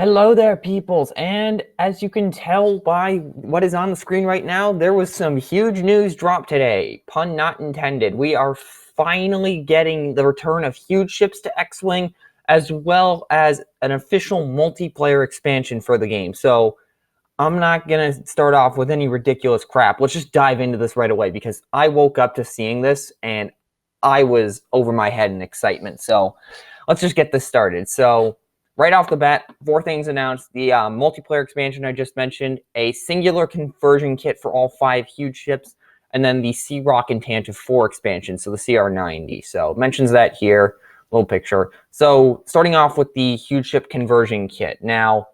Hello there, peoples, and as you can tell by what is on the screen right now, there was some huge news dropped today. Pun not intended. We are finally getting the return of huge ships to X-Wing, as well as an official multiplayer expansion for the game. So I'm not going to start off with any ridiculous crap. Let's just dive into this right away, because I woke up to seeing this, and I was over my head in excitement. So let's just get this started. So right off the bat, 4 things announced: the multiplayer expansion I just mentioned, a singular conversion kit for all 5 huge ships, and then the Sirach Expansion 4 expansion, so the CR90. So it mentions that here, little picture. So starting off with the huge ship conversion kit. Now,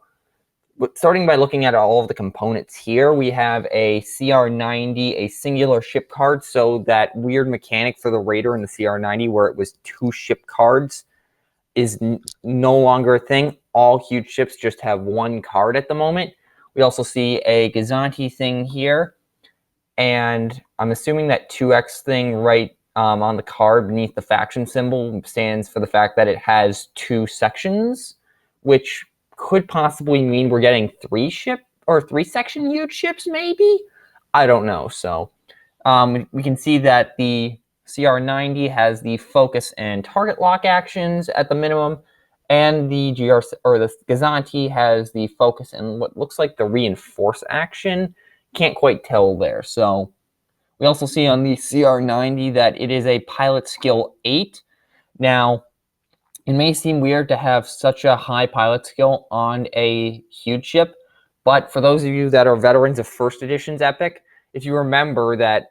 starting by looking at all of the components here, we have a CR90, a singular ship card, so that weird mechanic for the Raider in the CR90 where it was 2 ship cards is no longer a thing. All huge ships just have 1 card at the moment. We also see a Gazanti thing here, and I'm assuming that 2X thing right on the card beneath the faction symbol stands for the fact that it has 2 sections, which could possibly mean we're getting 3 section huge ships, maybe? I don't know. So we can see that the CR90 has the focus and target lock actions at the minimum, and the the Gazanti has the focus and what looks like the reinforce action. Can't quite tell there. So we also see on the CR90 that it is a pilot skill 8. Now, it may seem weird to have such a high pilot skill on a huge ship, but for those of you that are veterans of first edition's Epic, if you remember that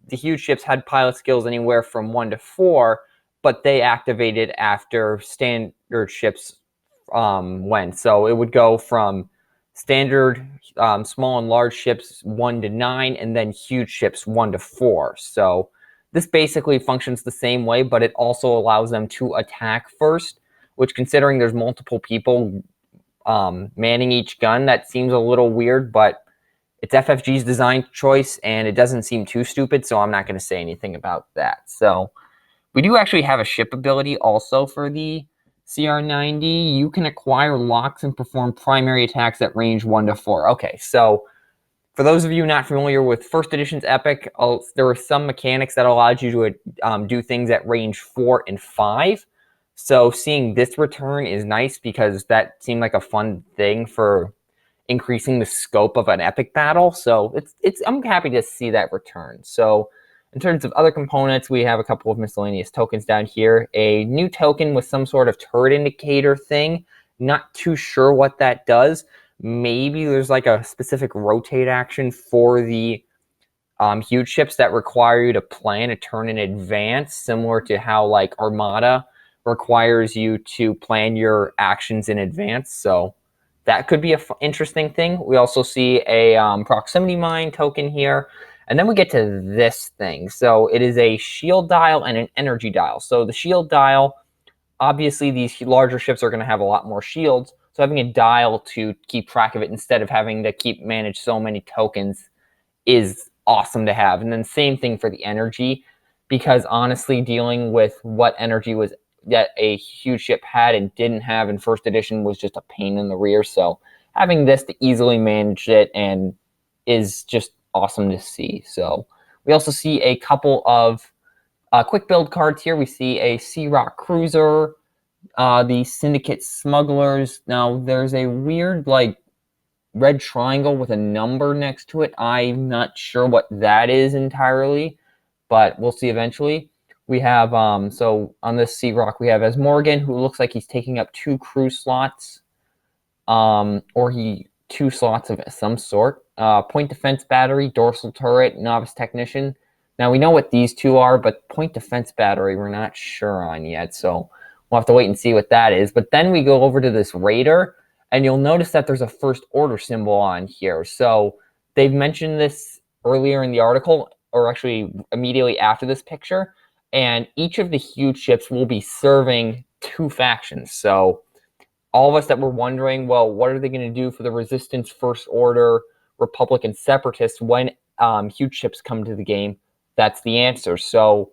the huge ships had pilot skills anywhere from 1 to 4, but they activated after standard ships went. So it would go from standard small and large ships 1 to 9, and then huge ships 1 to 4. So this basically functions the same way, but it also allows them to attack first, which, considering there's multiple people manning each gun, that seems a little weird, but it's FFG's design choice, and it doesn't seem too stupid, so I'm not going to say anything about that. So we do actually have a ship ability also for the CR90. You can acquire locks and perform primary attacks at range 1 to 4. Okay, so for those of you not familiar with first edition's Epic, there were some mechanics that allowed you to do things at range 4 and 5. So seeing this return is nice, because that seemed like a fun thing for increasing the scope of an epic battle. So I'm happy to see that return. So in terms of other components, we have a couple of miscellaneous tokens down here. A new token with some sort of turret indicator thing. Not too sure what that does. Maybe there's like a specific rotate action for the huge ships that require you to plan a turn in advance, similar to how like Armada requires you to plan your actions in advance. So that could be an interesting thing. We also see a proximity mine token here. And then we get to this thing. So it is a shield dial and an energy dial. So the shield dial, obviously these larger ships are going to have a lot more shields. So having a dial to keep track of it instead of having to manage so many tokens is awesome to have. And then same thing for the energy, because honestly, dealing with what energy was that a huge ship had and didn't have in first edition was just a pain in the rear. So having this to easily manage it and is just awesome to see. So we also see a couple of quick build cards here. We see a Sirach Cruiser, the Syndicate Smugglers. Now there's a weird like red triangle with a number next to it. I'm not sure what that is entirely, but we'll see eventually. We have, so on this Sirach, we have as Morgan, who looks like he's taking up 2 crew slots, or 2 slots of some sort. Point defense battery, dorsal turret, novice technician. Now we know what these 2 are, but point defense battery we're not sure on yet, so we'll have to wait and see what that is. But then we go over to this Raider, and you'll notice that there's a first order symbol on here. So they've mentioned this earlier in the article, or actually immediately after this picture, and each of the huge ships will be serving 2 factions. So all of us that were wondering, well, what are they going to do for the Resistance, First Order, Republic, and Separatists when huge ships come to the game? That's the answer. So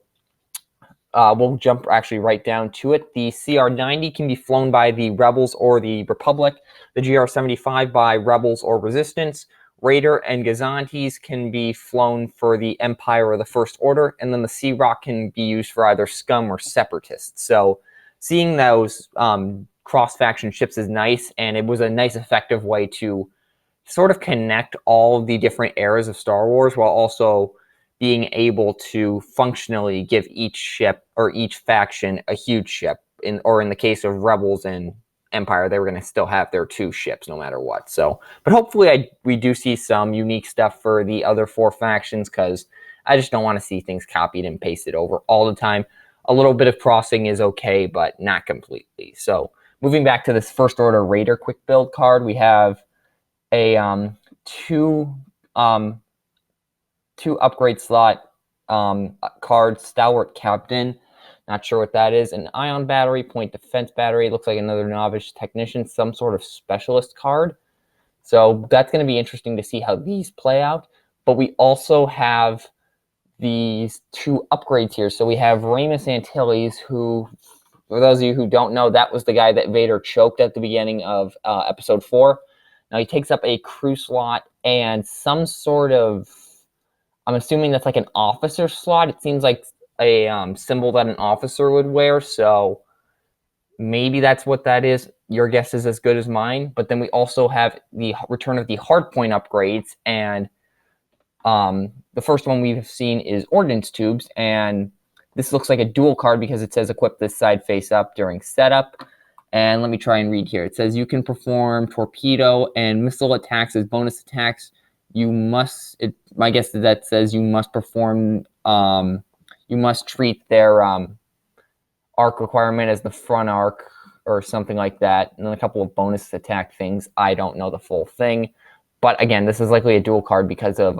we'll jump actually right down to it. The CR-90 can be flown by the Rebels or the Republic. The GR-75 by Rebels or Resistance. Raider and Gazantes can be flown for the Empire or the First Order, and then the Sirach can be used for either Scum or Separatists. So seeing those cross-faction ships is nice, and it was a nice, effective way to sort of connect all of the different eras of Star Wars while also being able to functionally give each ship or each faction a huge ship. Or in the case of Rebels and Empire, they were going to still have their 2 ships no matter what. So, but hopefully we do see some unique stuff for the other 4 factions, because I just don't want to see things copied and pasted over all the time. A little bit of crossing is okay, but not completely. So moving back to this First Order Raider quick build card, we have a 2 upgrade slot card, Stalwart Captain. Not sure what that is. An ion battery, point defense battery. It looks like another novice technician, some sort of specialist card. So that's going to be interesting to see how these play out. But we also have these 2 upgrades here. So we have Ramus Antilles, who, for those of you who don't know, that was the guy that Vader choked at the beginning of Episode 4. Now he takes up a crew slot and some sort of, I'm assuming that's like an officer slot. It seems like a symbol that an officer would wear, so maybe that's what that is. Your guess is as good as mine. But then we also have the return of the hardpoint upgrades, and the first one we've seen is ordnance tubes, and this looks like a dual card because it says equip this side face up during setup. And let me try and read here. It says you can perform torpedo and missile attacks as bonus attacks. You must, my guess is that says you must perform, you must treat their arc requirement as the front arc or something like that. And then a couple of bonus attack things. I don't know the full thing. But again, this is likely a dual card because of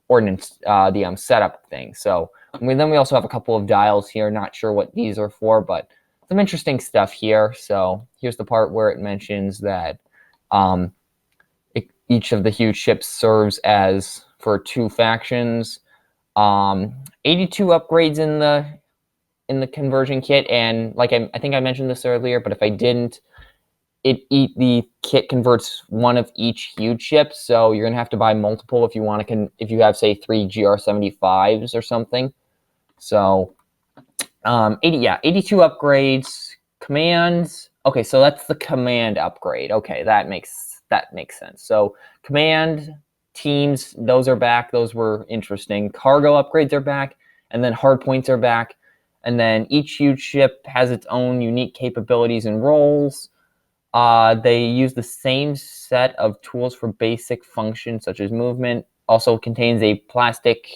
ordnance, the setup thing. So then we also have a couple of dials here. Not sure what these are for, but some interesting stuff here. So here's the part where it mentions that each of the huge ships serves as for 2 factions. 82 upgrades in the conversion kit, and like I think I mentioned this earlier, but if I didn't, the kit converts 1 of each huge ship, so you're gonna have to buy multiple if you want to if you have, say, 3 GR-75s or something. So 82 upgrades, commands. Okay, so that's the command upgrade. Okay, that makes sense. So command teams, those are back. Those were interesting. Cargo upgrades are back, and then hardpoints are back. And then each huge ship has its own unique capabilities and roles. They use the same set of tools for basic functions such as movement. Also contains a plastic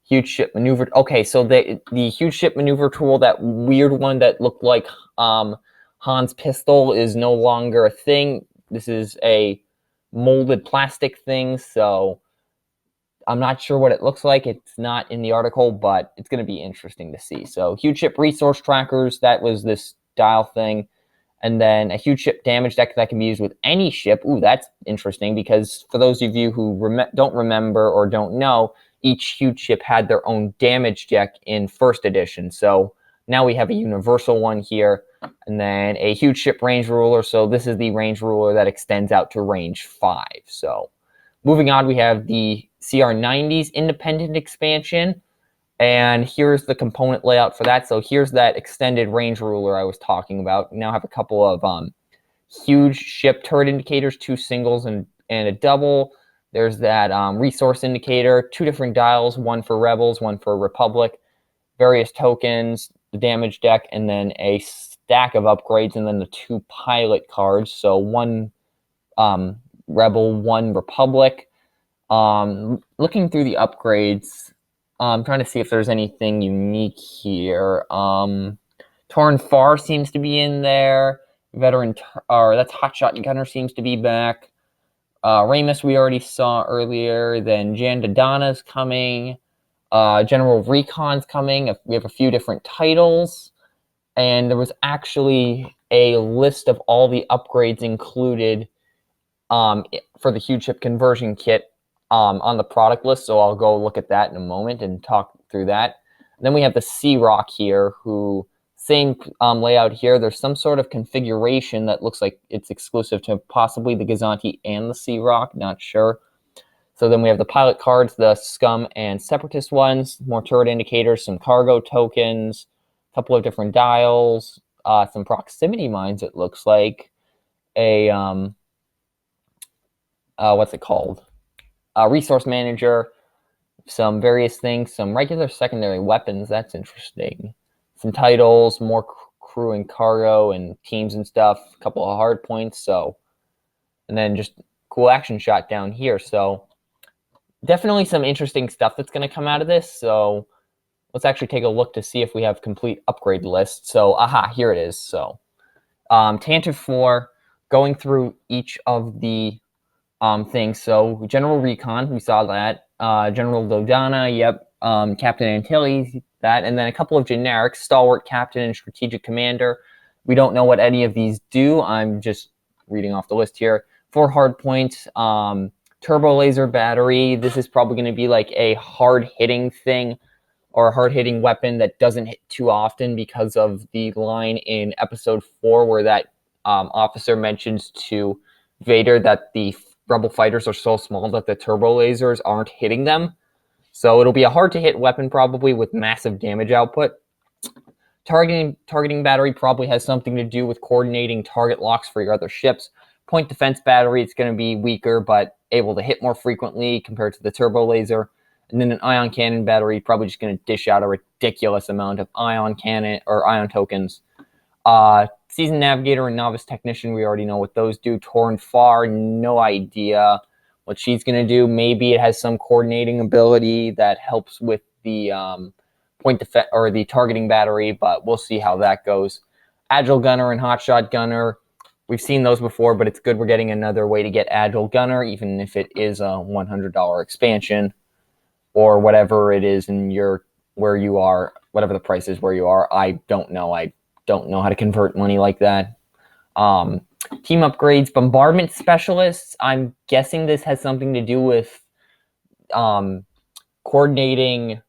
huge ship maneuver. Okay, so the huge ship maneuver tool, that weird one that looked like Han's pistol, is no longer a thing. This is a molded plastic thing, so I'm not sure what it looks like. It's not in the article, but it's going to be interesting to see. So huge ship resource trackers, that was this dial thing. And then a huge ship damage deck that can be used with any ship. Ooh, that's interesting, because for those of you who don't remember or don't know, each huge ship had their own damage deck in first edition. So now we have a universal one here. And then a huge ship range ruler. So this is the range ruler that extends out to range 5. So moving on, we have the CR-90's independent expansion. And here's the component layout for that. So here's that extended range ruler I was talking about. We now have a couple of huge ship turret indicators, 2 singles and a double. There's that resource indicator, 2 different dials, 1 for Rebels, 1 for Republic, various tokens, the damage deck, and then a stack of upgrades, and then the 2 pilot cards. So 1 Rebel, 1 Republic. Looking through the upgrades, I'm trying to see if there's anything unique here. Torn Far seems to be in there. Veteran, or that's Hotshot Gunner seems to be back. Ramus we already saw earlier. Then Jan Dodonna's coming. General Recon's coming. We have a few different titles. And there was actually a list of all the upgrades included for the huge ship conversion kit on the product list. So I'll go look at that in a moment and talk through that. Then we have the Sirach here, who same layout here. There's some sort of configuration that looks like it's exclusive to possibly the Gazanti and the Sirach, not sure. So then we have the pilot cards, the Scum and Separatist ones, more turret indicators, some cargo tokens, a couple of different dials, some proximity mines, it looks like, a, what's it called? A resource manager, some various things, some regular secondary weapons, that's interesting. Some titles, more crew and cargo and teams and stuff, a couple of hard points, so, and then just cool action shot down here, so definitely some interesting stuff that's going to come out of this. So let's actually take a look to see if we have complete upgrade lists. So, here it is. So Tantive 4, going through each of the things. So General Recon, we saw that. General Dodana, yep. Captain Antilles, that. And then a couple of generics, Stalwart Captain and Strategic Commander. We don't know what any of these do. I'm just reading off the list here. 4 hard points. Turbo laser battery. This is probably going to be like a hard-hitting thing or a hard-hitting weapon that doesn't hit too often because of the line in episode 4 where that officer mentions to Vader that the rebel fighters are so small that the turbo lasers aren't hitting them. So it'll be a hard-to-hit weapon probably with massive damage output. Targeting battery probably has something to do with coordinating target locks for your other ships. Point defense battery, it's going to be weaker, but able to hit more frequently compared to the turbo laser. And then an ion cannon battery, probably just going to dish out a ridiculous amount of ion cannon or ion tokens. Seasoned Navigator and Novice Technician, we already know what those do. Torn Far, no idea what she's going to do. Maybe it has some coordinating ability that helps with the point defense or the targeting battery, but we'll see how that goes. Agile Gunner and Hotshot Gunner. We've seen those before, but it's good we're getting another way to get Agile Gunner, even if it is a $100 expansion or whatever it is in where you are, whatever the price is where you are. I don't know. I don't know how to convert money like that. Team upgrades, Bombardment Specialists. I'm guessing this has something to do with coordinating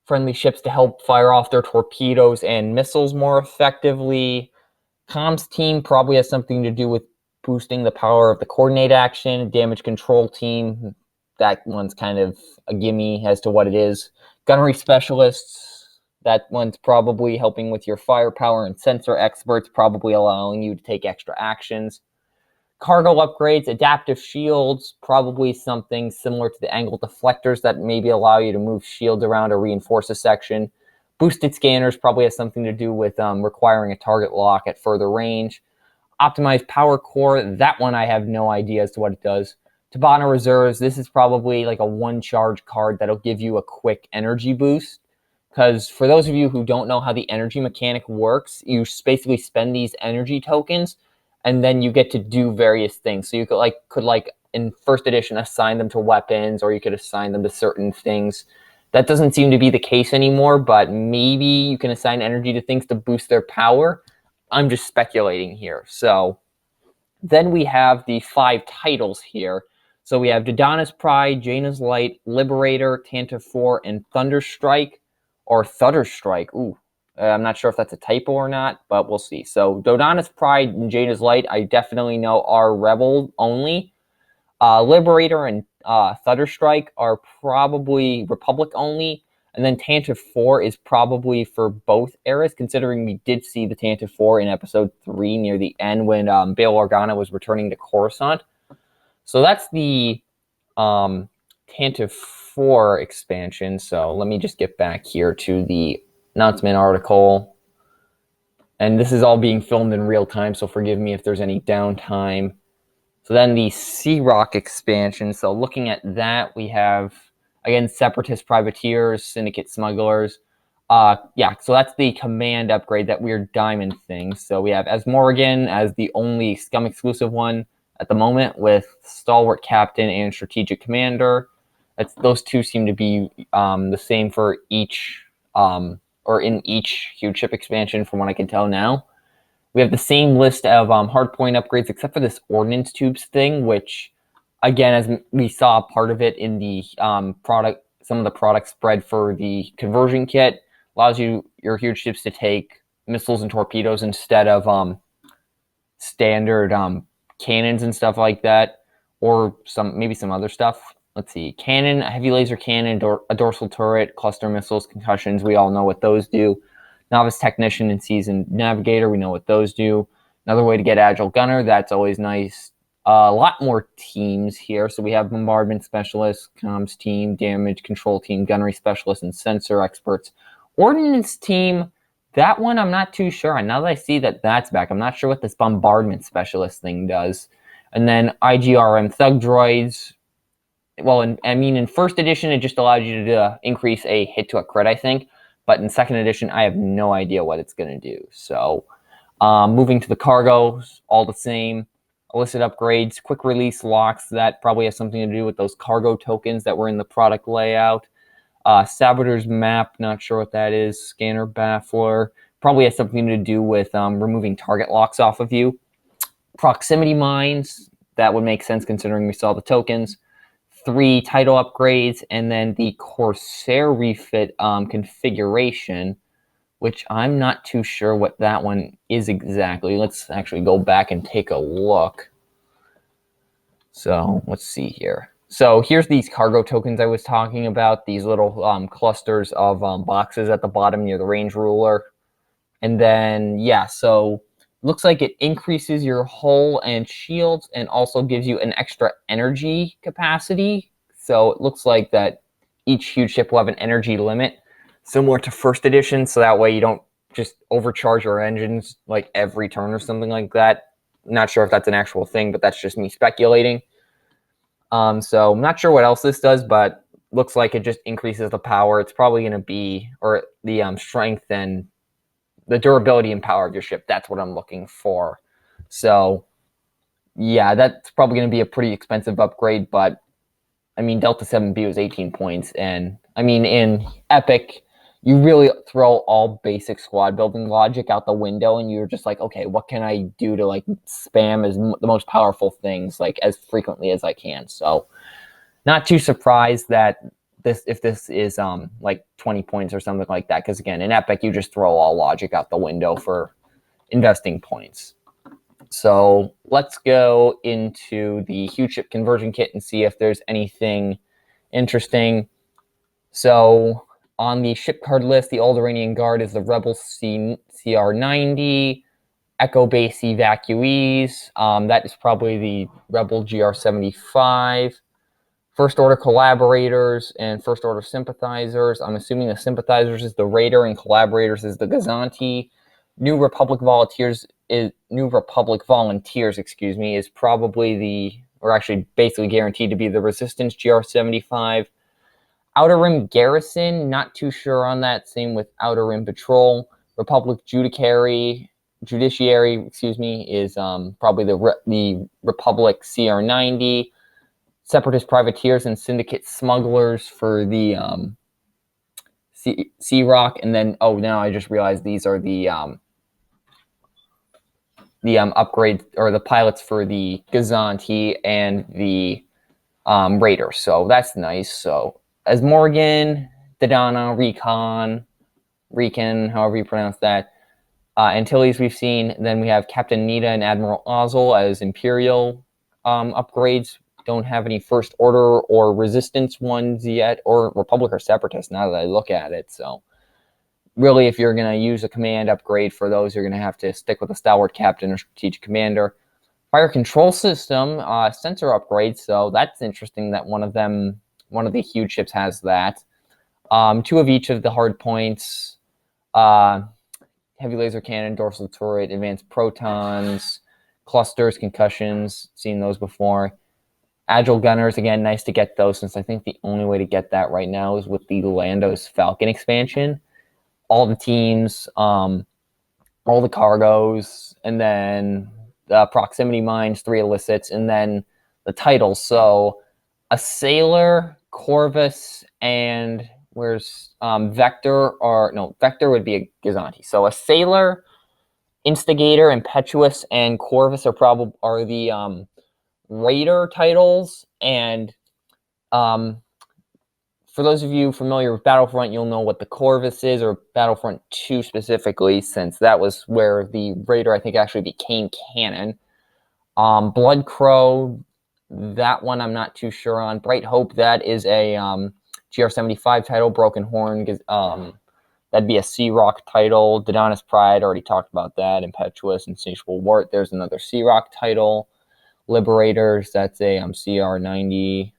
friendly ships to help fire off their torpedoes and missiles more effectively. Comms team probably has something to do with boosting the power of the coordinate action. Damage control team, that one's kind of a gimme as to what it is. Gunnery specialists, that one's probably helping with your firepower, and sensor experts, probably allowing you to take extra actions. Cargo upgrades, adaptive shields, probably something similar to the angle deflectors that maybe allow you to move shields around or reinforce a section. Boosted scanners probably has something to do with requiring a target lock at further range. Optimized power core, that one I have no idea as to what it does. Tabana reserves, this is probably like a one charge card that'll give you a quick energy boost. Because for those of you who don't know how the energy mechanic works, you basically spend these energy tokens and then you get to do various things. So you could like in first edition assign them to weapons, or you could assign them to certain things. That doesn't seem to be the case anymore, but maybe you can assign energy to things to boost their power. I'm just speculating here. So then we have the 5 titles here. So we have Dodana's Pride, Jaina's Light, Liberator, Tantive 4, and Thunderstrike, or Thunderstrike. Ooh, I'm not sure if that's a typo or not, but we'll see. So Dodana's Pride and Jaina's Light, I definitely know are Rebel only. Liberator and Thunderstrike are probably Republic only, and then Tantive 4 is probably for both eras, considering we did see the Tantive 4 in episode 3 near the end when Bail Organa was returning to Coruscant. So that's the Tantive 4 expansion. So let me just get back here to the announcement article. And this is all being filmed in real time, so forgive me if there's any downtime. So then the Sirach expansion. So looking at that, we have, again, Separatist Privateers, Syndicate Smugglers. Yeah, so that's the command upgrade, that weird diamond thing. So we have Asmorgan as the only Scum exclusive one at the moment, with Stalwart Captain and Strategic Commander. Those two seem to be the same for each, or in each huge ship expansion from what I can tell now. We have the same list of hardpoint upgrades, except for this ordnance tubes thing, which, again, as we saw part of it in the some of the product spread for the conversion kit. allows your huge ships to take missiles and torpedoes instead of standard cannons and stuff like that, or maybe some other stuff. Let's see, cannon, heavy laser cannon, a dorsal turret, cluster missiles, concussions. We all know what those do. Novice technician and seasoned navigator. We know what those do. Another way to get agile gunner. That's always nice. A lot more teams here. So we have bombardment specialists, comms team, damage control team, gunnery specialists, and sensor experts. Ordnance team. That one I'm not too sure on. Now that I see that that's back, I'm not sure what this bombardment specialist thing does. And then IGRM thug droids. Well, in first edition, it just allowed you to increase a hit to a crit, I think. But in second edition, I have no idea what it's going to do. So moving to the cargoes, all the same. Illicit upgrades, quick release locks. That probably has something to do with those cargo tokens that were in the product layout. Saboteur's map, not sure what that is. Scanner baffler, probably has something to do with removing target locks off of you. Proximity mines, that would make sense considering we saw the tokens. 3 title upgrades, and then the Corsair refit configuration, which I'm not too sure what that one is exactly. Let's actually go back and take a look. So let's see here. So here's these cargo tokens I was talking about, these little clusters of boxes at the bottom near the range ruler. And then, yeah, so looks like it increases your hull and shields and also gives you an extra energy capacity. So it looks like that each huge ship will have an energy limit, similar to first edition, so that way you don't just overcharge your engines like every turn or something like that. Not sure if that's an actual thing, but that's just me speculating. So I'm not sure what else this does, but looks like it just increases the power. It's probably going to be, or the strength and the durability and power of your ship. That's what I'm looking for. So yeah, that's probably going to be a pretty expensive upgrade, but I mean, Delta 7B was 18 points, and I mean, in Epic, you really throw all basic squad building logic out the window, and you're just like, okay, what can I do to like spam the most powerful things like as frequently as I can? So, not too surprised that if this is like 20 points or something like that, because again, in Epic, you just throw all logic out the window for investing points. So let's go into the huge ship conversion kit and see if there's anything interesting. So on the ship card list, the Alderaanian Guard is the Rebel CR90, Echo Base Evacuees. That is probably the Rebel GR75. First Order Collaborators and First Order Sympathizers. I'm assuming the Sympathizers is the Raider and Collaborators is the Gazanti. New Republic Volunteers, is probably or actually basically guaranteed to be the Resistance GR75. Outer Rim Garrison, not too sure on that. Same with Outer Rim Patrol. Republic Judiciary, is probably the Republic CR90. Separatist Privateers and Syndicate Smugglers for the Sirach, and then now I just realized these are the upgrade or the pilots for the Gazanti and the Raider. So that's nice. So as Morgan, Dodana, Recon, however you pronounce that, Antilles we've seen. Then we have Captain Nita and Admiral Ozzel as Imperial upgrades. Don't have any First Order or Resistance ones yet, or Republic or Separatist now that I look at it. So really, if you're going to use a command upgrade for those, you're going to have to stick with a Stalwart Captain or Strategic Commander. Fire Control System, sensor upgrade, so that's interesting that one of the huge ships has that. 2 of each of the hard points, heavy laser cannon, dorsal turret, advanced protons, clusters, concussions, seen those before. Agile gunners, again, nice to get those, since I think the only way to get that right now is with the Lando's Falcon expansion. All the teams, all the cargoes, and then the proximity mines, 3 illicits, and then the titles. So a sailor, Corvus, and where's Vector? Vector would be a Gazanti. So a sailor, Instigator, Impetuous, and Corvus are the Raider titles, and for those of you familiar with Battlefront, you'll know what the Corvus is, or Battlefront 2 specifically, since that was where the Raider, I think, actually became canon. Blood Crow, that one I'm not too sure on. Bright Hope, that is a GR75 title. Broken Horn, that'd be a Sirach title. Dodonna's Pride, already talked about that. Impetuous, Insatiable Wart, there's another Sirach title. Liberators, that's a CR90.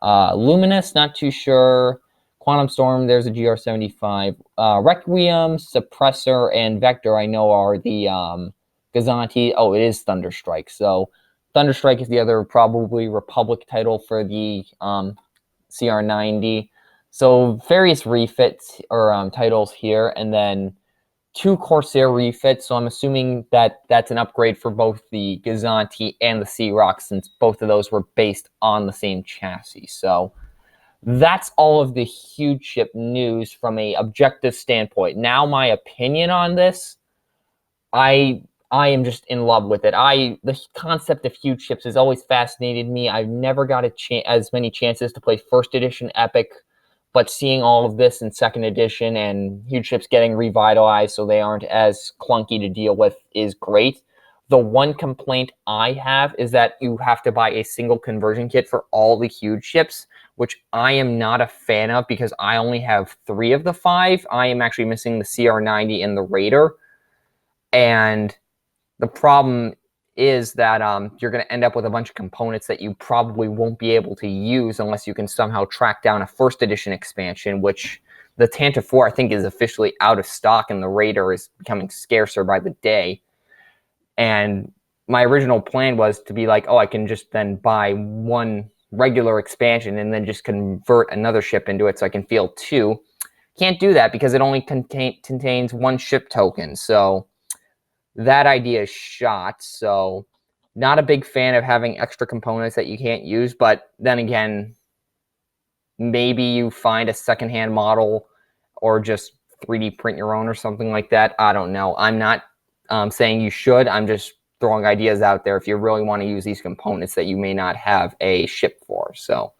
Luminous, not too sure. Quantum Storm, there's a GR75. Requiem, Suppressor, and Vector, I know, are the Gazanti. Oh, it is Thunderstrike. So Thunderstrike is the other probably Republic title for the CR90. So various refits or titles here, and then 2 Corsair refits. So I'm assuming that that's an upgrade for both the Gazanti and the Sirach, since both of those were based on the same chassis. So that's all of the huge ship news from a objective standpoint. Now, my opinion on this, I am just in love with it. The concept of huge ships has always fascinated me. I've never got as many chances to play first edition Epic, but seeing all of this in second edition and huge ships getting revitalized so they aren't as clunky to deal with is great. The one complaint I have is that you have to buy a single conversion kit for all the huge ships, which I am not a fan of because I only have 3 of the 5. I am actually missing the CR90 and the Raider. And the problem is that you're going to end up with a bunch of components that you probably won't be able to use unless you can somehow track down a first edition expansion, which the Tantive 4 I think is officially out of stock, and the Raider is becoming scarcer by the day. And my original plan was to be like, oh, I can just then buy one regular expansion and then just convert another ship into it so I can field 2. Can't do that because it only contains 1 ship token. So that idea is shot. So not a big fan of having extra components that you can't use. But then again, maybe you find a secondhand model or just 3D print your own or something like that. I don't know. I'm not saying you should. I'm just throwing ideas out there if you really want to use these components that you may not have a ship for. So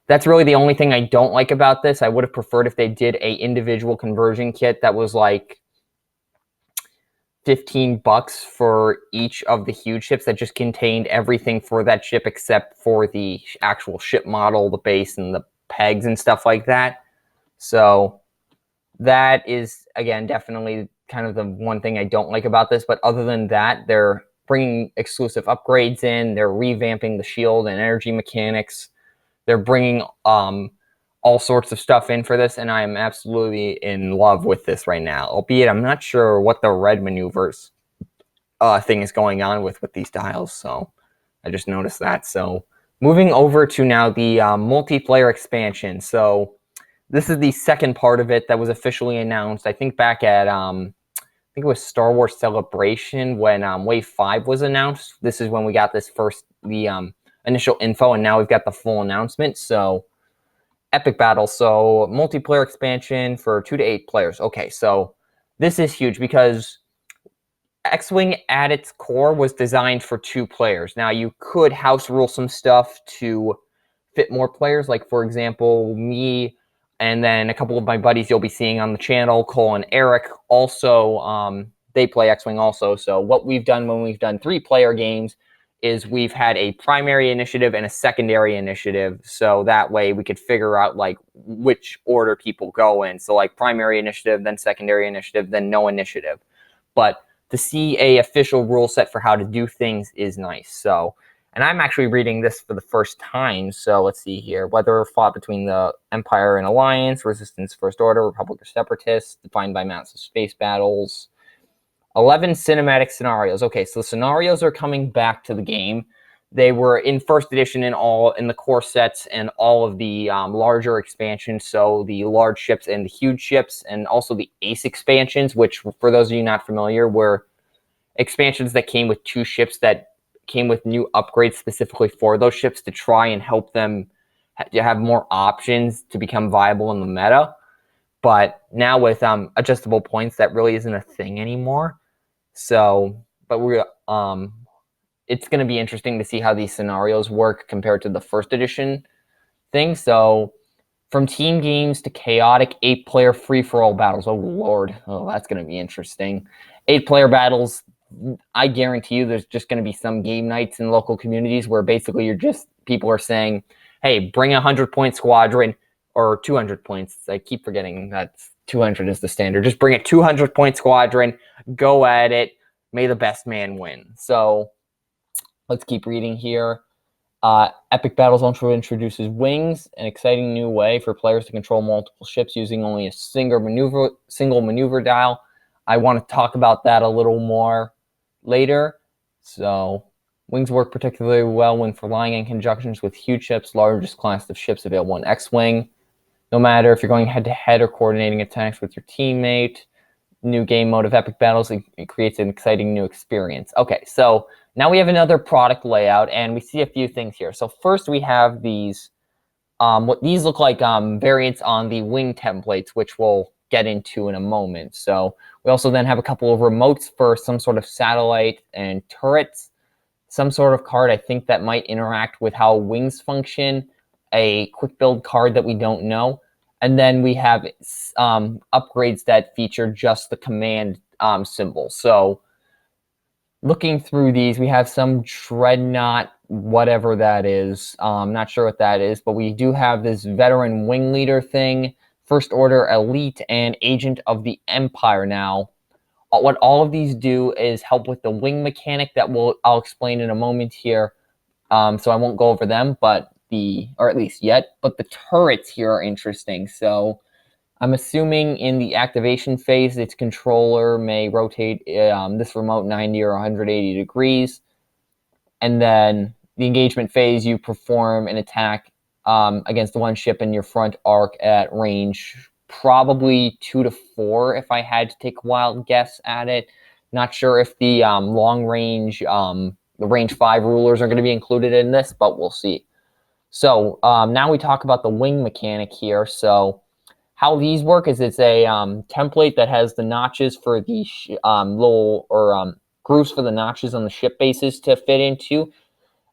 that's really the only thing I don't like about this. I would have preferred if they did a individual conversion kit that was like $15 for each of the huge ships that just contained everything for that ship except for the actual ship model, the base, and the pegs and stuff like that. So that is, again, definitely kind of the one thing I don't like about this. But other than that, they're bringing exclusive upgrades in. They're revamping the shield and energy mechanics. They're bringing all sorts of stuff in for this, and I am absolutely in love with this right now. Albeit, I'm not sure what the red maneuvers thing is going on with these dials, so I just noticed that. So moving over to now the multiplayer expansion. So this is the second part of it that was officially announced, I think back at, I think it was Star Wars Celebration when Wave 5 was announced. This is when we got the initial info, and now we've got the full announcement. So Epic Battle, so multiplayer expansion for 2 to 8 players. Okay, so this is huge because X-Wing at its core was designed for 2 players. Now, you could house rule some stuff to fit more players, like, for example, me and then a couple of my buddies you'll be seeing on the channel, Cole and Eric. Also, they play X-Wing also. So what we've done when we've done 3-player games is we've had a primary initiative and a secondary initiative. So that way we could figure out like which order people go in. So like primary initiative, then secondary initiative, then no initiative. But to see a official rule set for how to do things is nice. So, and I'm actually reading this for the first time. So let's see here. Whether fought between the Empire and Alliance, Resistance, First Order, Republic, or Separatists, defined by massive space battles. 11 cinematic scenarios. Okay, so the scenarios are coming back to the game. They were in first edition in the core sets and all of the larger expansions. So the large ships and the huge ships, and also the Ace expansions, which for those of you not familiar, were expansions that came with 2 ships that came with new upgrades specifically for those ships to try and help them have more options to become viable in the meta. But now with adjustable points, that really isn't a thing anymore. So, but it's going to be interesting to see how these scenarios work compared to the first edition thing. So From team games to chaotic 8-player free-for-all battles. Oh, Lord. Oh, that's going to be interesting. 8-player battles, I guarantee you there's just going to be some game nights in local communities where basically people are saying, hey, bring a 100-point squadron or 200 points. I keep forgetting that 200 is the standard. Just bring a 200-point squadron, go at it, may the best man win. So let's keep reading here. Epic Battles also introduces wings, an exciting new way for players to control multiple ships using only a single maneuver dial. I want to talk about that a little more later. So, wings work particularly well when flying in conjunctions with huge ships, largest class of ships available in X-Wing. No matter if you're going head-to-head or coordinating attacks with your teammate, new game mode of Epic Battles, it creates an exciting new experience. Okay, so now we have another product layout, and we see a few things here. So first we have these, what these look like variants on the wing templates, which we'll get into in a moment. So we also then have a couple of remotes for some sort of satellite and turrets, some sort of card I think that might interact with how wings function, a quick build card that we don't know, and then we have upgrades that feature just the command symbol. So looking through these, we have some Dreadnought, whatever that is. Not sure what that is, but we do have this Veteran Wing Leader thing, First Order Elite, and Agent of the Empire. Now, what all of these do is help with the wing mechanic that I'll explain in a moment here. So I won't go over them, but or at least yet, but the turrets here are interesting. So I'm assuming in the activation phase, its controller may rotate this remote 90 or 180 degrees. And then the engagement phase, you perform an attack against one ship in your front arc at range probably 2 to 4, if I had to take a wild guess at it. Not sure if the long range, the range 5 rulers are going to be included in this, but we'll see. So now we talk about the wing mechanic here. So how these work is it's a template that has the notches for the grooves for the notches on the ship bases to fit into,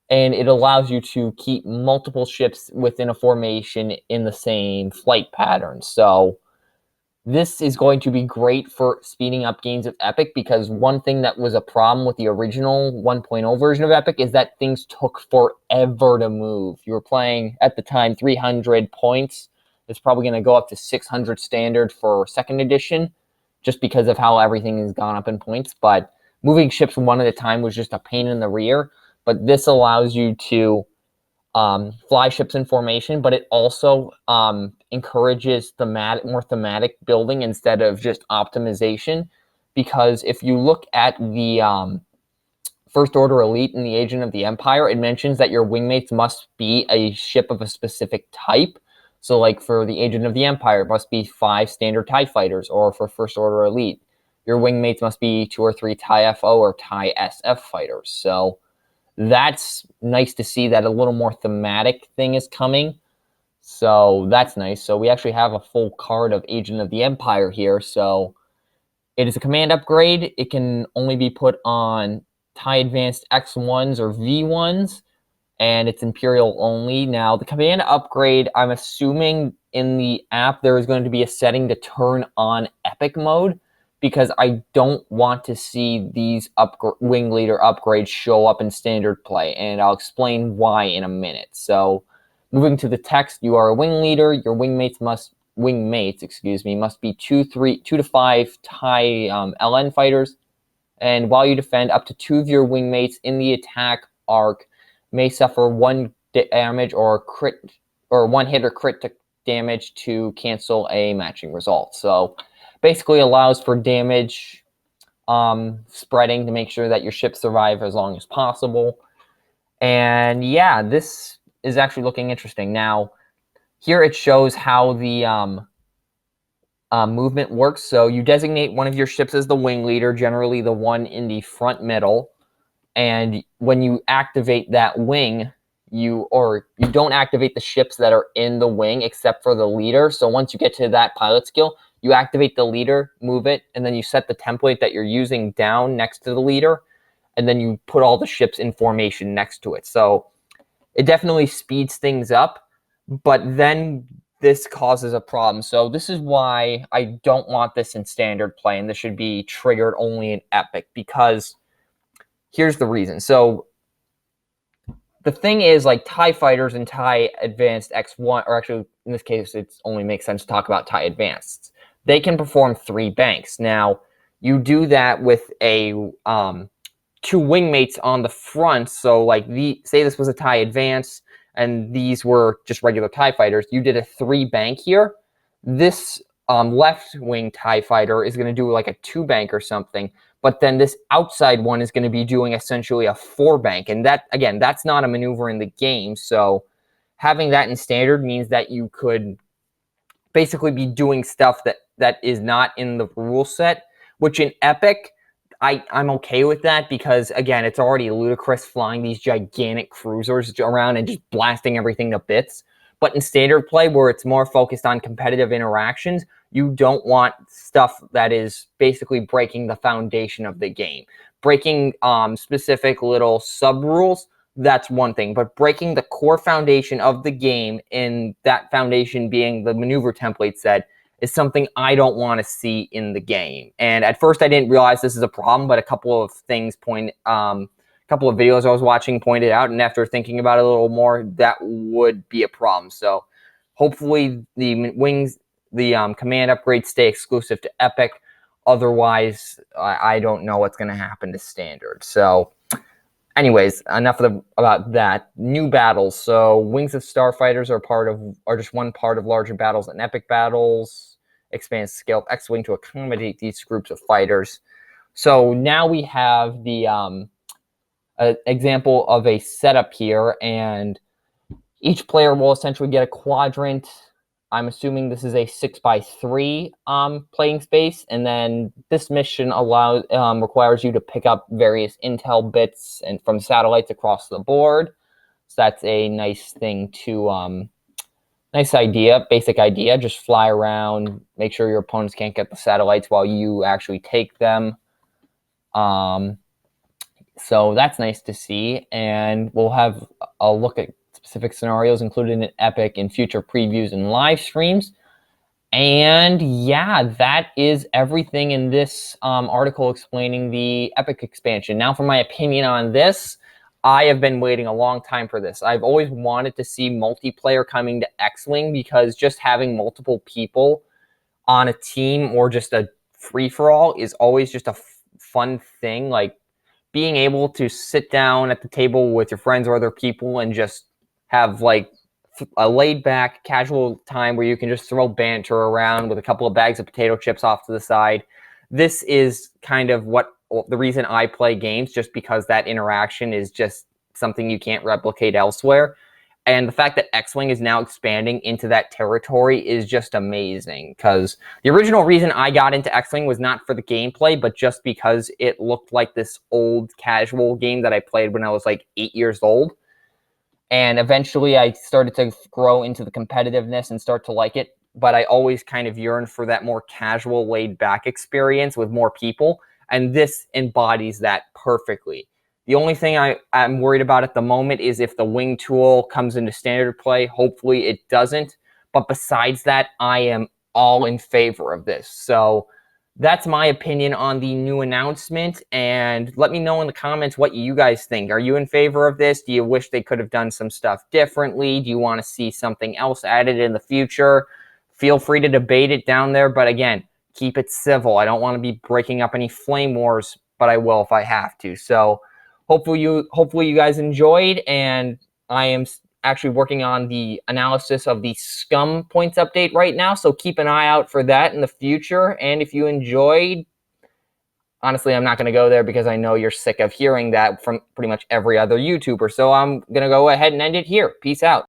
and it allows you to keep multiple ships within a formation in the same flight pattern. So this is going to be great for speeding up games of Epic, because one thing that was a problem with the original 1.0 version of Epic is that things took forever to move. You were playing, at the time, 300 points. It's probably going to go up to 600 standard for 2nd edition, just because of how everything has gone up in points. But moving ships one at a time was just a pain in the rear. But this allows you to fly ships in formation, but it also encourages more thematic building instead of just optimization. Because if you look at the First Order Elite and the Agent of the Empire, it mentions that your wingmates must be a ship of a specific type. So like for the Agent of the Empire, it must be 5 standard TIE fighters, or for First Order Elite, your wingmates must be 2 or 3 TIE FO or TIE SF fighters. So that's nice to see that a little more thematic thing is coming. So that's nice. So we actually have a full card of Agent of the Empire here. So it is a command upgrade. It can only be put on TIE Advanced X1s or V1s, and it's Imperial only. Now, the command upgrade, I'm assuming in the app there is going to be a setting to turn on Epic mode, because I don't want to see these wing leader upgrades show up in standard play, and I'll explain why in a minute. So, moving to the text, you are a wing leader. Your wingmates must be 2 to 5 TIE LN fighters, and while you defend, up to 2 of your wingmates in the attack arc may suffer 1 damage or 1 hit or crit damage to cancel a matching result. So basically allows for damage spreading to make sure that your ships survive as long as possible. And yeah, this is actually looking interesting. Now, here it shows how the movement works. So you designate one of your ships as the wing leader, generally the one in the front middle. And when you activate that wing, you don't activate the ships that are in the wing except for the leader. So once you get to that pilot skill, you activate the leader, move it, and then you set the template that you're using down next to the leader, and then you put all the ships in formation next to it. So it definitely speeds things up, but then this causes a problem. So this is why I don't want this in standard play, and this should be triggered only in Epic, because here's the reason. So the thing is, like, TIE Fighters and TIE Advanced X1, or actually in this case it only makes sense to talk about TIE Advanced, they can perform 3 banks. Now you do that with a 2 wingmates on the front. So like, say this was a TIE Advance and these were just regular TIE Fighters, you did a 3 bank here. This left wing TIE Fighter is going to do like a 2 bank or something, but then this outside one is going to be doing essentially a 4 bank. And that, again, that's not a maneuver in the game. So having that in standard means that you could basically be doing stuff that is not in the rule set, which in Epic, I'm okay with that, because again, it's already ludicrous flying these gigantic cruisers around and just blasting everything to bits. But in standard play, where it's more focused on competitive interactions, you don't want stuff that is basically breaking the foundation of the game. Breaking specific little sub rules, that's one thing, but breaking the core foundation of the game, and that foundation being the maneuver template set, is something I don't want to see in the game. And at first I didn't realize this is a problem, but a couple of things couple of videos I was watching pointed out, and after thinking about it a little more, that would be a problem. So hopefully the command upgrades stay exclusive to Epic. Otherwise, I don't know what's going to happen to standard. So anyways, enough about that. New battles. So Wings of Starfighters are just one part of larger battles and Epic battles. Expands scale of X-Wing to accommodate these groups of fighters. So now we have the example of a setup here, and each player will essentially get a quadrant. I'm assuming this is a 6x3 playing space, and then this mission requires you to pick up various intel bits and from satellites across the board. So that's a nice thing to nice idea, basic idea. Just fly around, make sure your opponents can't get the satellites while you actually take them. So that's nice to see, and we'll have a look at specific scenarios included in Epic in future previews and live streams. And yeah, that is everything in this article explaining the Epic expansion. Now for my opinion on this, I have been waiting a long time for this. I've always wanted to see multiplayer coming to X-Wing, because just having multiple people on a team or just a free-for-all is always just a fun thing. Like, being able to sit down at the table with your friends or other people and just have like a laid-back, casual time where you can just throw banter around with a couple of bags of potato chips off to the side. This is kind of the reason I play games, just because that interaction is just something you can't replicate elsewhere. And the fact that X-Wing is now expanding into that territory is just amazing, because the original reason I got into X-Wing was not for the gameplay, but just because it looked like this old casual game that I played when I was like 8 years old. And eventually I started to grow into the competitiveness and start to like it, but I always kind of yearned for that more casual, laid-back experience with more people, and this embodies that perfectly. The only thing I'm worried about at the moment is if the wing tool comes into standard play. Hopefully it doesn't. But besides that, I am all in favor of this. So that's my opinion on the new announcement. And let me know in the comments what you guys think. Are you in favor of this? Do you wish they could have done some stuff differently? Do you want to see something else added in the future? Feel free to debate it down there. But again, keep it civil. I don't want to be breaking up any flame wars, but I will if I have to. So hopefully you guys enjoyed, and I am actually working on the analysis of the Scum points update right now, so keep an eye out for that in the future. And if you enjoyed, honestly, I'm not going to go there because I know you're sick of hearing that from pretty much every other YouTuber, so I'm going to go ahead and end it here. Peace out.